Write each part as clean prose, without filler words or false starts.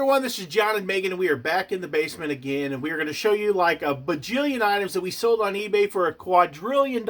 everyone, this is John and Megan, and we are back in the basement again, and we are going to show you like a bajillion items that we sold on eBay for $1 quadrillion.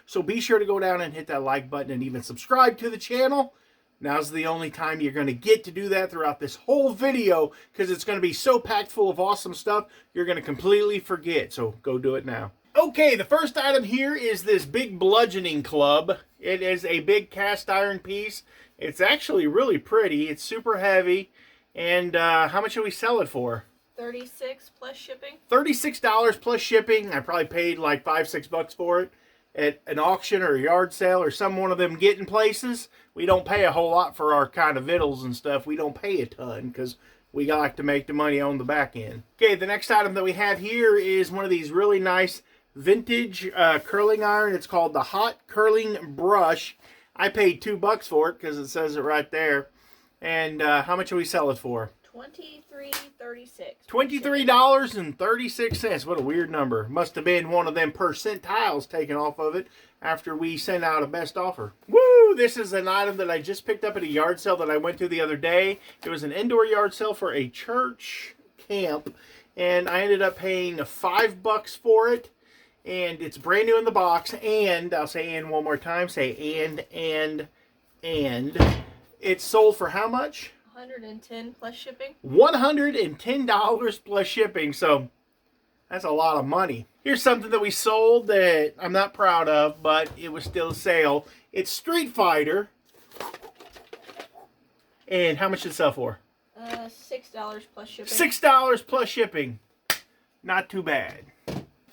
So be sure to go down and hit that like button and even subscribe to the channel. Now's the only time you're going to get to do that throughout this whole video, because it's going to be so packed full of awesome stuff, you're going to completely forget. So go do it now. Okay, the first item here is this big bludgeoning club. It is a big cast iron piece. It's actually really pretty. It's super heavy. And how much should we sell it for? $36 plus shipping. $36 plus shipping. I probably paid like $5-6 for it at an auction or a yard sale or some one of them getting places. We don't pay a whole lot for our kind of vittles and stuff. We don't pay a ton because we like to make the money on the back end. Okay, the next item that we have here is one of these really nice vintage curling iron. It's called the Hot Curling Brush. I paid $2 for it because it says it right there. And how much do we sell it for? $23.36. $23.36. What a weird number. Must have been one of them percentiles taken off of it after we sent out a best offer. Woo! This is an item that I just picked up at a yard sale that I went to the other day. It was an indoor yard sale for a church camp, and I ended up paying $5 for it. And it's brand new in the box, and I'll say and one more time, say and it's sold for how much? $110 plus shipping. $110 plus shipping, so that's a lot of money. Here's something that we sold that I'm not proud of, but it was still a sale. It's Street Fighter. And how much did it sell for? $6 plus shipping. $6 plus shipping. Not too bad.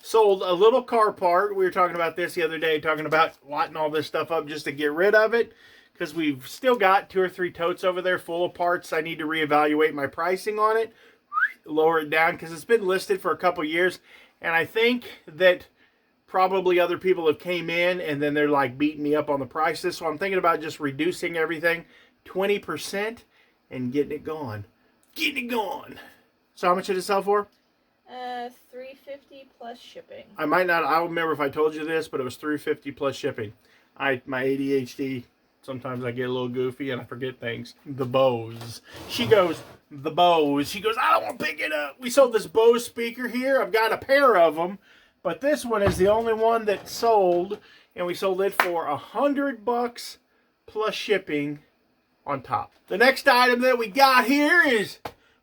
Sold a little car part. We were talking about this the other day, talking about lighting all this stuff up just to get rid of it, because we've still got 2 or 3 totes over there full of parts. I need to reevaluate my pricing on it, lower it down, because it's been listed for a couple years, and I think that probably other people have came in and then they're like beating me up on the prices. So I'm thinking about just reducing everything 20% and getting it gone. So how much did it sell for? $350 plus shipping. I don't remember if I told you this, but it was $350 plus shipping. My ADHD, sometimes I get a little goofy and I forget things. The Bose. She goes, the Bose. She goes, I don't want to pick it up. We sold this Bose speaker here. I've got a pair of them, but this one is the only one that sold, and we sold it for $100 plus shipping on top. The next item that we got here is,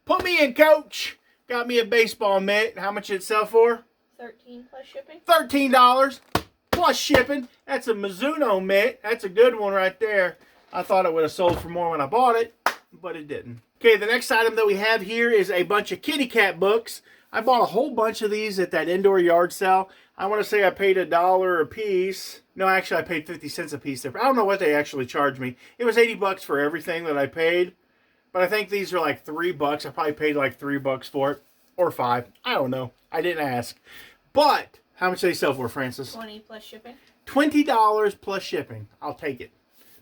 put me in, coach. Got me a baseball mitt. How much did it sell for? $13 plus shipping. $13 plus shipping. That's a Mizuno mitt. That's a good one right there. I thought it would have sold for more when I bought it, but it didn't. Okay, the next item that we have here is a bunch of kitty cat books. I bought a whole bunch of these at that indoor yard sale. I want to say I paid $1 a piece. No, actually I paid 50 cents a piece. I don't know what they actually charged me. It was $80 for everything that I paid. But I think these are like $3. I probably paid like $3 for it. Or $5. I don't know. I didn't ask. But how much do they sell for, Francis? $20 plus shipping. $20 plus shipping. I'll take it.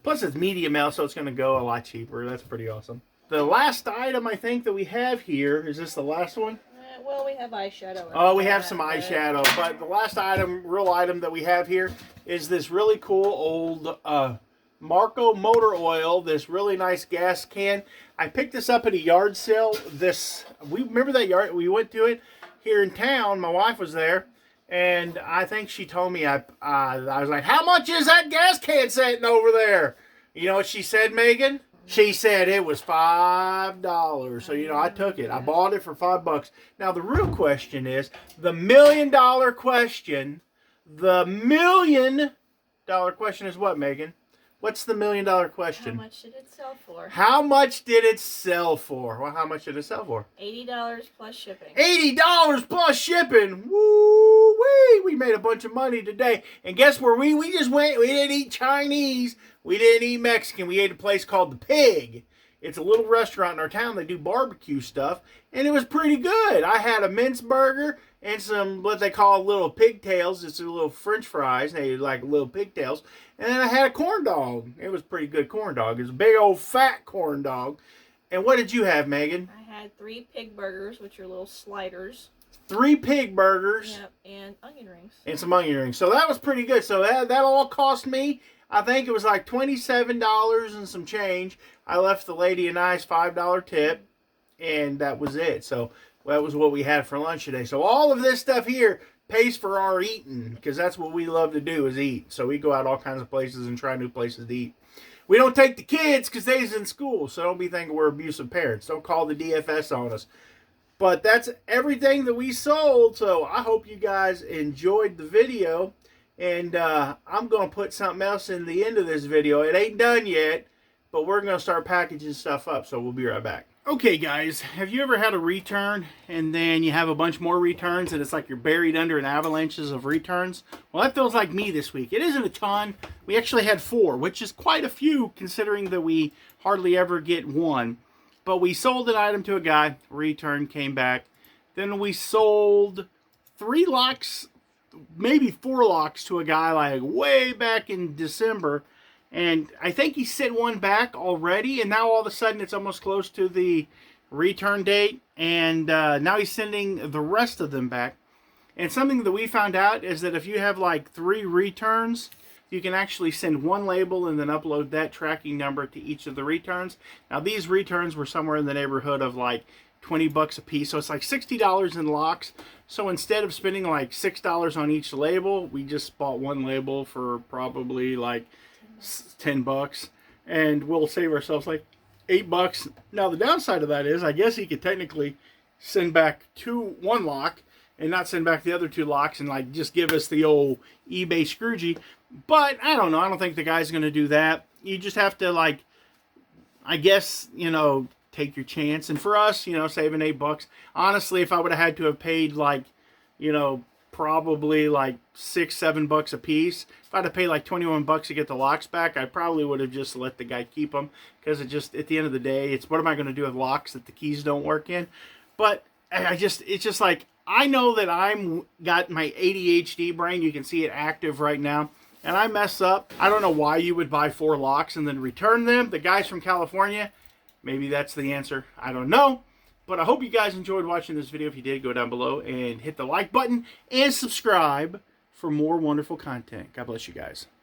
Plus it's medium L, so it's going to go a lot cheaper. That's pretty awesome. The last item I think that we have here, is this the last one? Well, we have eyeshadow. Oh, we have some eyeshadow. But the last item, real item that we have here is this really cool old Marco motor oil, this really nice gas can. I picked this up at a yard sale. We remember that yard, we went to it here in town. My wife was there, and I think she told me, I was like, how much is that gas can sitting over there? You know what she said, Megan? She said it was $5. So, you know, I took it. I bought it for $5. Now, the real question is, the $1 million question. The $1 million question is what, Megan? What's the $1 million question? How much did it sell for? How much did it sell for? Well, how much did it sell for? $80 plus shipping. $80 plus shipping. Woo-wee! We made a bunch of money today. And guess where we just went? We didn't eat Chinese. We didn't eat Mexican. We ate a place called The Pig. It's a little restaurant in our town. They do barbecue stuff, and it was pretty good. I had a mince burger and some what they call little pigtails. It's a little French fries. They like little pigtails. And then I had a corn dog. It was a pretty good corn dog. It was a big old fat corn dog. And what did you have, Megan? I had 3 pig burgers, which are little sliders. 3 pig burgers. Yep, and onion rings. And some onion rings. So that was pretty good. So that all cost me, I think it was like $27 and some change. I left the lady a nice $5 tip. and that was it. So that was what we had for lunch today. So all of this stuff here pays for our eating, because that's what we love to do, is eat. So we go out all kinds of places and try new places to eat. We don't take the kids because they's in school, so don't be thinking we're abusive parents. Don't call the DFS on us. But that's everything that we sold, so I hope you guys enjoyed the video. And I'm going to put something else in the end of this video. It ain't done yet, but we're going to start packaging stuff up, so we'll be right back. Okay, guys, have you ever had a return and then you have a bunch more returns and it's like you're buried under an avalanches of returns? Well, that feels like me this week. It isn't a ton. We actually had 4, which is quite a few considering that we hardly ever get one. But we sold an item to a guy, return, came back. Then we sold 3 locks, maybe 4 locks to a guy like way back in December. And I think he sent one back already, and now all of a sudden it's almost close to the return date, and now he's sending the rest of them back. And something that we found out is that if you have like 3 returns, you can actually send one label and then upload that tracking number to each of the returns. Now these returns were somewhere in the neighborhood of like $20 a piece, so it's like $60 in locks. So instead of spending like $6 on each label, we just bought one label for probably like $10, and we'll save ourselves like $8. Now the downside of that is, I guess he could technically send back one lock and not send back the other 2 locks and like just give us the old eBay Scroogey. But I don't know. I don't think the guy's going to do that. You just have to, like, I guess, you know, take your chance. And for us, you know, saving $8. Honestly, if I would have had to have paid like, you know, probably like $6-7 a piece. If I'd have paid like $21 to get the locks back, I probably would have just let the guy keep them, because it just, at the end of the day, it's what am I going to do with locks that the keys don't work in? But it's just like, I know that I'm got my ADHD brain. You can see it active right now, and I mess up. I don't know why you would buy 4 locks and then return them. The guys from California, maybe that's the answer. I don't know. But I hope you guys enjoyed watching this video. If you did, go down below and hit the like button and subscribe for more wonderful content. God bless you guys.